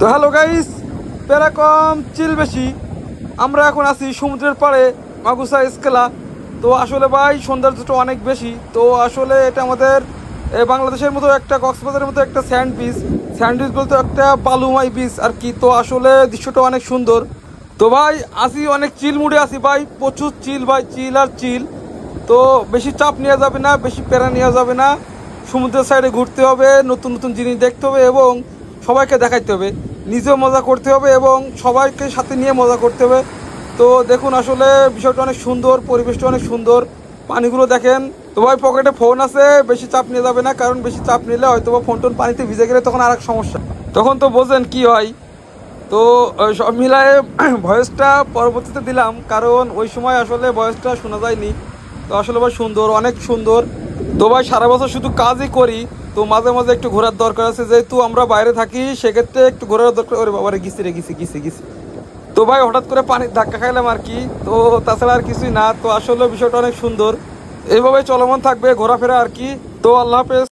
তো hello guys, এরকম চিল বেশি। আমরা এখন আছি সমুদ্রের পাড়ে মাগুসা স্কেলা। তো আসলে ভাই সৌন্দর্যটা অনেক বেশি। তো আসলে এটা আমাদের বাংলাদেশের মতো একটা কক্সবাজারের মতো একটা স্যান্ড বিচ বলতে একটা বালুময় বিচ আর কি। তো আসলে দৃশ্যটা অনেক সুন্দর। তো ভাই আসি অনেক চিল মুডে আসি ভাই, প্রচুর চিল ভাই, চিল আর চিল। তো বেশি চাপ নেওয়া যাবে না, বেশি প্যারা নেওয়া যাবে না। সমুদ্রের সাইডে ঘুরতে হবে, নতুন নতুন জিনিস দেখতে হবে এবং সবাইকে দেখাইতে হবে, নিজেও মজা করতে হবে এবং সবাইকে সাথে নিয়ে মজা করতে হবে। তো দেখুন আসলে বিষয়টা অনেক সুন্দর, পরিবেশটা অনেক সুন্দর, পানিগুলো দেখেন। তো ভাই পকেটে ফোন আছে, বেশি চাপ নিয়ে যাবে না, কারণ বেশি চাপ নিলে হয়তো বা ফোন টোন পানিতে ভিজে গেলে তখন আর এক সমস্যা, তখন তো বোঝেন কি হয়। তো সব মিলায়ে ভয়েসটা পরবর্তীতে দিলাম, কারণ ওই সময় আসলে ভয়েসটা শোনা যায়নি। তো আসলে ভাই সুন্দর, অনেক সুন্দর। তো ভাই সারা বছর শুধু কাজই করি, তো মাঝে মাঝে একটু ঘোরার দরকার আছে, যেহেতু আমরা বাইরে থাকি সেক্ষেত্রে একটু ঘোরার দরকার। ওরে বাবারে গেছি। তো ভাই হঠাৎ করে পানির ধাক্কা খাইলাম আর কি, তো তাছাড়া আর কিছুই না। তো আসলে বিষয়টা অনেক সুন্দর, এইভাবে চলমান থাকবে ঘোরাফেরা আর কি। তো আল্লাহ হাফেজ।